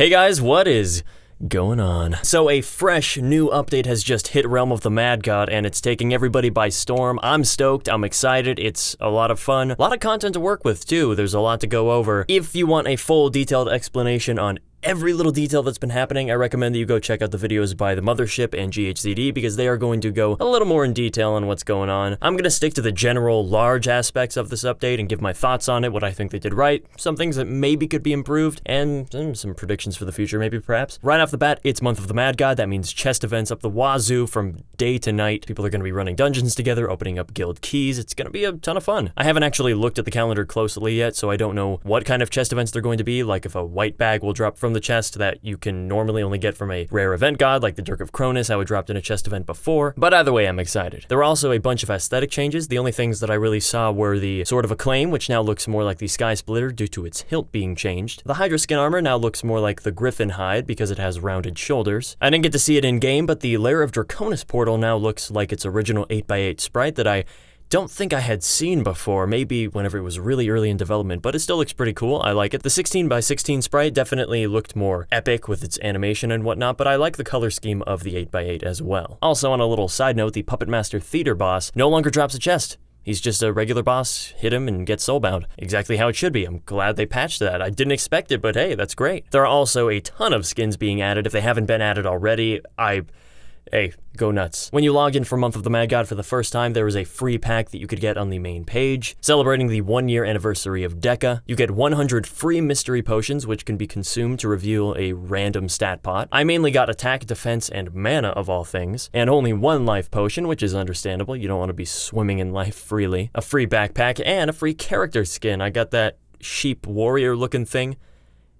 Hey guys, what is going on? So a fresh new update has just hit Realm of the Mad God and it's taking everybody by storm. I'm stoked, I'm excited, it's a lot of fun. A lot of content to work with too, there's a lot to go over. If you want a full detailed explanation on every little detail that's been happening, I recommend that you go check out the videos by the Mothership and GHZD because they are going to go a little more in detail on what's going on. I'm going to stick to the general large aspects of this update and give my thoughts on it, what I think they did right, some things that maybe could be improved, and some predictions for the future maybe perhaps. Right off the bat, it's Month of the Mad God. That means chest events up the wazoo from day to night. People are going to be running dungeons together, opening up guild keys. It's going to be a ton of fun. I haven't actually looked at the calendar closely yet, so I don't know what kind of chest events they're going to be, like if a white bag will drop from the chest that you can normally only get from a rare event god like the Dirk of Cronus, how it dropped in a chest event before, but either way I'm excited. There were also a bunch of aesthetic changes. The only things that I really saw were the Sword of Acclaim, which now looks more like the Sky Splitter due to its hilt being changed. The Hydra skin armor now looks more like the Griffin hide because it has rounded shoulders. I didn't get to see it in game, but the Lair of Draconis portal now looks like its original 8x8 sprite that I don't think I had seen before, maybe whenever it was really early in development, but it still looks pretty cool. I like it. The 16x16 sprite definitely looked more epic with its animation and whatnot, but I like the color scheme of the 8x8 as well. Also, on a little side note, the Puppet Master Theater boss no longer drops a chest. He's just a regular boss, hit him and get soulbound. Exactly how it should be. I'm glad they patched that. I didn't expect it, but hey, that's great. There are also a ton of skins being added. If they haven't been added already, hey, go nuts. When you log in for Month of the Mad God for the first time, there is a free pack that you could get on the main page. Celebrating the 1-year anniversary of Deca, you get 100 free mystery potions, which can be consumed to reveal a random stat pot. I mainly got attack, defense, and mana of all things, and only 1 life potion, which is understandable. You don't want to be swimming in life freely. A free backpack, and a free character skin. I got that sheep warrior looking thing.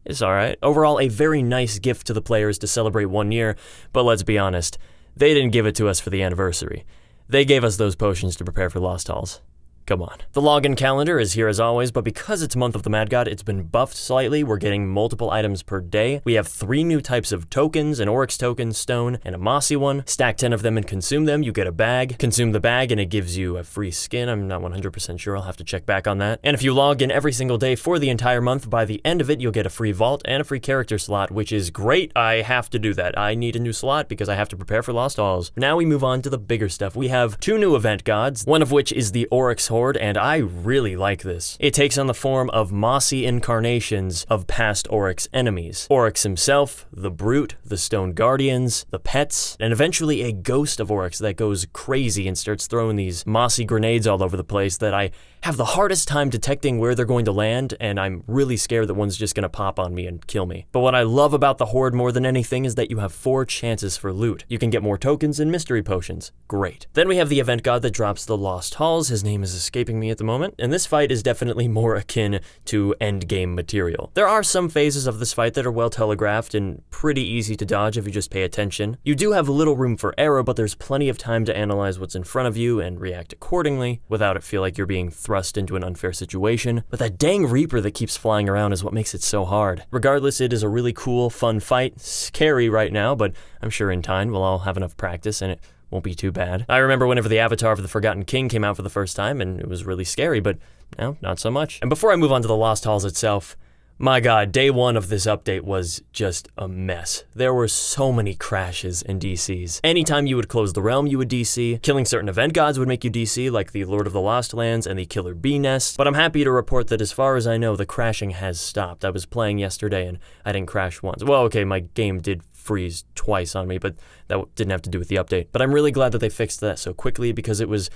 It's alright. Overall, a very nice gift to the players to celebrate 1 year, but let's be honest, they didn't give it to us for the anniversary. They gave us those potions to prepare for Lost Halls. Come on. The login calendar is here as always, but because it's Month of the Mad God, it's been buffed slightly. We're getting multiple items per day. We have 3 new types of tokens, an Oryx token, stone, and a mossy one. Stack 10 of them and consume them, you get a bag. Consume the bag and it gives you a free skin. I'm not 100% sure, I'll have to check back on that. And if you log in every single day for the entire month, by the end of it, you'll get a free vault and a free character slot, which is great. I have to do that. I need a new slot because I have to prepare for Lost Halls. Now we move on to the bigger stuff. We have 2 new event gods, one of which is the Oryx Horde, and I really like this. It takes on the form of mossy incarnations of past Oryx enemies. Oryx himself, the Brute, the Stone Guardians, the pets, and eventually a ghost of Oryx that goes crazy and starts throwing these mossy grenades all over the place that I have the hardest time detecting where they're going to land, and I'm really scared that one's just gonna pop on me and kill me. But what I love about the Horde more than anything is that you have 4 chances for loot. You can get more tokens and mystery potions. Great. Then we have the event god that drops the Lost Halls. His name is escaping me at the moment, and this fight is definitely more akin to endgame material. There are some phases of this fight that are well telegraphed and pretty easy to dodge if you just pay attention. You do have little room for error, but there's plenty of time to analyze what's in front of you and react accordingly without it feel like you're being thrust into an unfair situation. But that dang Reaper that keeps flying around is what makes it so hard. Regardless, it is a really cool, fun fight. Scary right now, but I'm sure in time we'll all have enough practice and it won't be too bad. I remember whenever the Avatar of the Forgotten King came out for the first time, and it was really scary, but now, not so much. And before I move on to the Lost Halls itself, my god, day 1 of this update was just a mess. There were so many crashes and DCs. Anytime you would close the realm, you would DC. Killing certain event gods would make you DC, like the Lord of the Lost Lands and the Killer Bee Nest. But I'm happy to report that as far as I know, the crashing has stopped. I was playing yesterday and I didn't crash once. Well, okay, my game did freeze twice on me, but that didn't have to do with the update. But I'm really glad that they fixed that so quickly because it was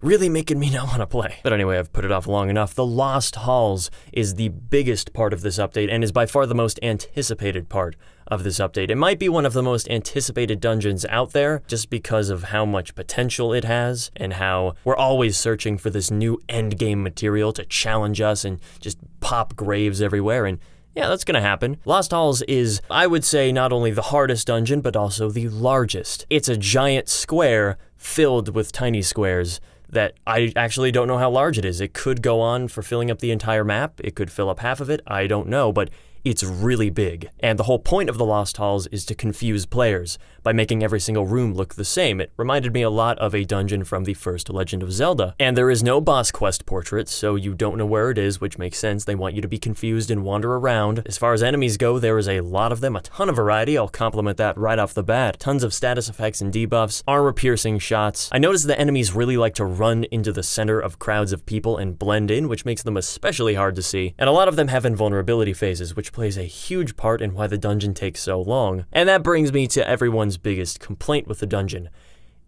really making me not want to play. But anyway, I've put it off long enough. The Lost Halls is the biggest part of this update and is by far the most anticipated part of this update. It might be one of the most anticipated dungeons out there just because of how much potential it has and how we're always searching for this new endgame material to challenge us and just pop graves everywhere, and yeah, that's gonna happen. Lost Halls is, I would say, not only the hardest dungeon, but also the largest. It's a giant square filled with tiny squares that I actually don't know how large it is. It could go on for filling up the entire map. It could fill up half of it. I don't know, but it's really big. And the whole point of the Lost Halls is to confuse players by making every single room look the same. It reminded me a lot of a dungeon from the first Legend of Zelda. And there is no boss quest portrait, so you don't know where it is, which makes sense. They want you to be confused and wander around. As far as enemies go, there is a lot of them, a ton of variety. I'll compliment that right off the bat. Tons of status effects and debuffs, armor-piercing shots. I noticed that enemies really like to run into the center of crowds of people and blend in, which makes them especially hard to see. And a lot of them have invulnerability phases, which plays a huge part in why the dungeon takes so long. And that brings me to everyone's biggest complaint with the dungeon.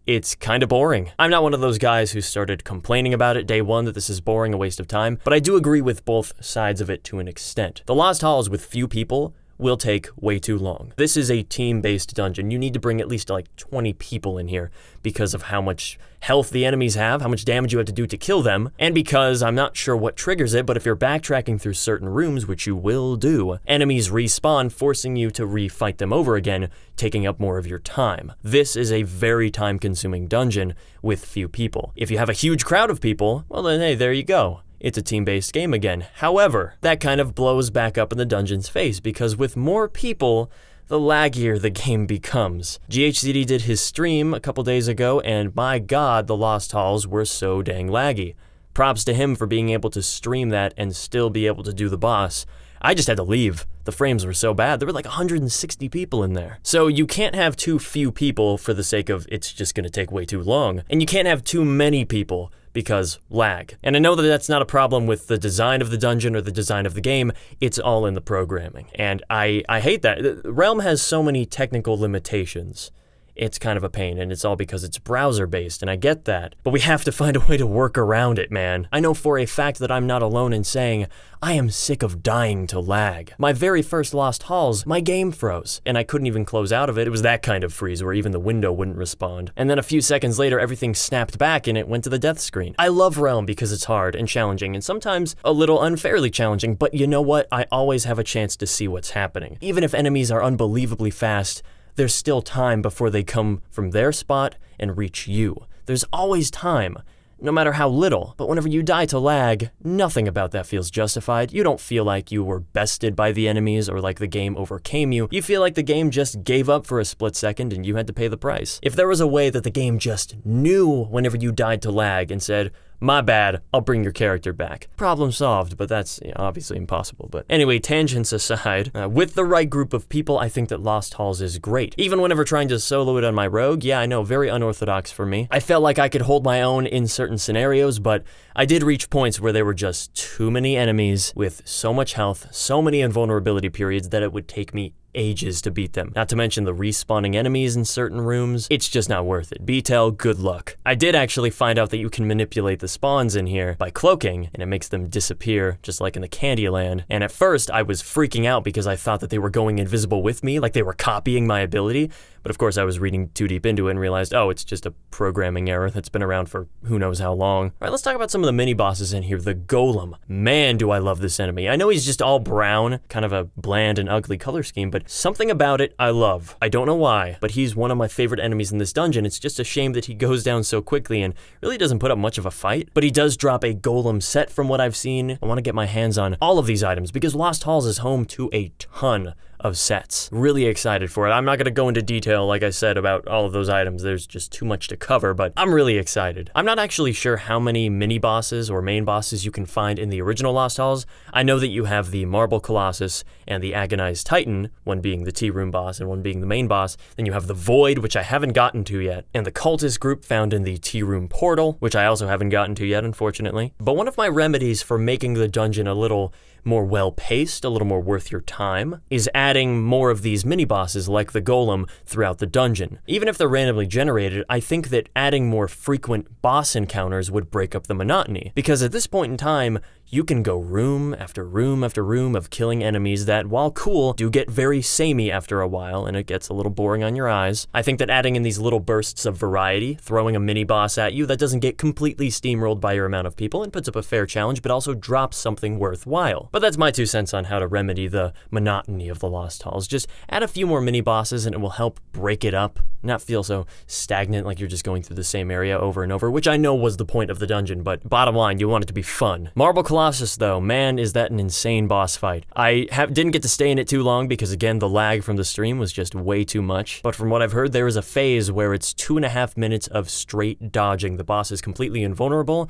It's kind of boring. I'm not one of those guys who started complaining about it day one that this is boring, a waste of time, but I do agree with both sides of it to an extent. The Lost Halls with few people will take way too long. This is a team-based dungeon. You need to bring at least like 20 people in here because of how much health the enemies have, how much damage you have to do to kill them, and because I'm not sure what triggers it, but if you're backtracking through certain rooms, which you will do, enemies respawn, forcing you to refight them over again, taking up more of your time. This is a very time-consuming dungeon with few people. If you have a huge crowd of people, well then hey, there you go. It's a team-based game again. However, that kind of blows back up in the dungeon's face because with more people, the laggier the game becomes. GHCD did his stream a couple days ago, and my god, the Lost Halls were so dang laggy. Props to him for being able to stream that and still be able to do the boss. I just had to leave. The frames were so bad. There were like 160 people in there. So you can't have too few people for the sake of it's just gonna take way too long. And you can't have too many people because lag. And I know that that's not a problem with the design of the dungeon or the design of the game, it's all in the programming. And I hate that. Realm has so many technical limitations. It's kind of a pain, and it's all because it's browser-based, and I get that. But we have to find a way to work around it, man. I know for a fact that I'm not alone in saying, I am sick of dying to lag. My very first Lost Halls, my game froze, and I couldn't even close out of it. It was that kind of freeze where even the window wouldn't respond. And then a few seconds later, everything snapped back and it went to the death screen. I love Realm because it's hard and challenging, and sometimes a little unfairly challenging, but you know what? I always have a chance to see what's happening. Even if enemies are unbelievably fast, there's still time before they come from their spot and reach you. There's always time, no matter how little. But whenever you die to lag, nothing about that feels justified. You don't feel like you were bested by the enemies or like the game overcame you. You feel like the game just gave up for a split second and you had to pay the price. If there was a way that the game just knew whenever you died to lag and said, my bad, I'll bring your character back. Problem solved, but that's obviously impossible. But anyway, tangents aside, with the right group of people, I think that Lost Halls is great. Even whenever trying to solo it on my rogue, yeah, I know, very unorthodox for me. I felt like I could hold my own in certain scenarios, but I did reach points where there were just too many enemies with so much health, so many invulnerability periods that it would take me ages to beat them. Not to mention the respawning enemies in certain rooms. It's just not worth it. BTEL, good luck. I did actually find out that you can manipulate the spawns in here by cloaking, and it makes them disappear, just like in the Candyland. And at first, I was freaking out because I thought that they were going invisible with me, like they were copying my ability. But of course, I was reading too deep into it and realized, oh, it's just a programming error that's been around for who knows how long. All right, let's talk about some of the mini-bosses in here. The Golem. Man, do I love this enemy. I know he's just all brown, kind of a bland and ugly color scheme, but something about it I love. I don't know why, but he's one of my favorite enemies in this dungeon. It's just a shame that he goes down so quickly and really doesn't put up much of a fight. But he does drop a Golem set from what I've seen. I want to get my hands on all of these items because Lost Halls is home to a ton of sets. Really excited for it. I'm not going to go into detail, like I said, about all of those items. There's just too much to cover, but I'm really excited. I'm not actually sure how many mini bosses or main bosses you can find in the original Lost Halls. I know that you have the Marble Colossus and the Agonized Titan, one being the Tea Room boss and one being the main boss. Then you have the Void, which I haven't gotten to yet, and the Cultist group found in the Tea Room Portal, which I also haven't gotten to yet, unfortunately. But one of my remedies for making the dungeon a little more well-paced, a little more worth your time, is adding more of these mini-bosses like the Golem throughout the dungeon. Even if they're randomly generated, I think that adding more frequent boss encounters would break up the monotony, because at this point in time, you can go room after room after room of killing enemies that, while cool, do get very samey after a while, and it gets a little boring on your eyes. I think that adding in these little bursts of variety, throwing a mini-boss at you that doesn't get completely steamrolled by your amount of people and puts up a fair challenge, but also drops something worthwhile. But that's my 2 cents on how to remedy the monotony of the Lost Halls. Just add a few more mini-bosses and it will help break it up, not feel so stagnant like you're just going through the same area over and over, which I know was the point of the dungeon, but bottom line, you want it to be fun. Marble Colossus though, man is that an insane boss fight. I didn't get to stay in it too long because again the lag from the stream was just way too much, but from what I've heard there is a phase where it's 2.5 minutes of straight dodging. The boss is completely invulnerable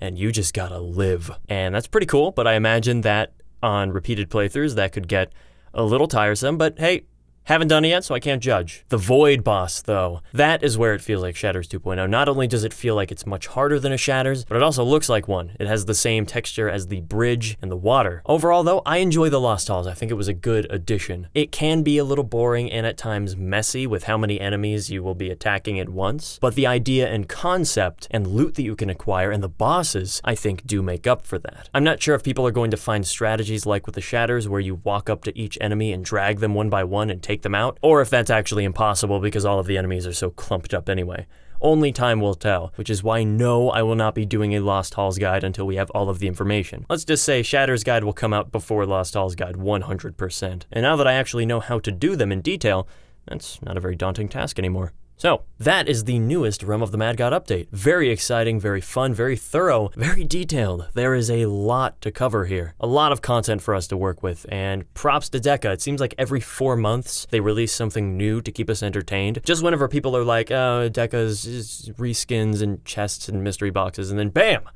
and you just gotta live. And that's pretty cool, but I imagine that on repeated playthroughs that could get a little tiresome, but hey, haven't done it yet, so I can't judge. The Void boss, though, that is where it feels like Shatters 2.0. Not only does it feel like it's much harder than a Shatters, but it also looks like one. It has the same texture as the bridge and the water. Overall, though, I enjoy the Lost Halls. I think it was a good addition. It can be a little boring and at times messy with how many enemies you will be attacking at once, but the idea and concept and loot that you can acquire and the bosses, I think, do make up for that. I'm not sure if people are going to find strategies like with the Shatters where you walk up to each enemy and drag them one by one and take them out, or if that's actually impossible because all of the enemies are so clumped up anyway. Only time will tell, which is why no, I will not be doing a Lost Halls guide until we have all of the information. Let's just say Shatters guide will come out before Lost Halls guide 100%. And now that I actually know how to do them in detail, that's not a very daunting task anymore. So, that is the newest Realm of the Mad God update. Very exciting, very fun, very thorough, very detailed. There is a lot to cover here. A lot of content for us to work with, and props to Deca. It seems like every 4 months they release something new to keep us entertained. Just whenever people are like, oh, Deca's reskins and chests and mystery boxes, and then BAM!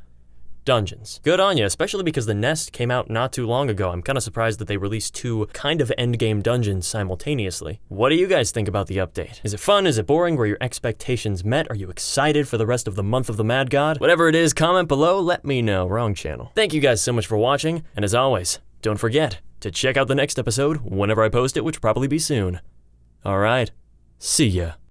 Dungeons. Good on you, especially because the Nest came out not too long ago. I'm kind of surprised that they released 2 kind of endgame dungeons simultaneously. What do you guys think about the update? Is it fun? Is it boring? Were your expectations met? Are you excited for the rest of the month of the Mad God? Whatever it is, comment below, let me know. Wrong channel. Thank you guys so much for watching, and as always, don't forget to check out the next episode whenever I post it, which will probably be soon. Alright, see ya.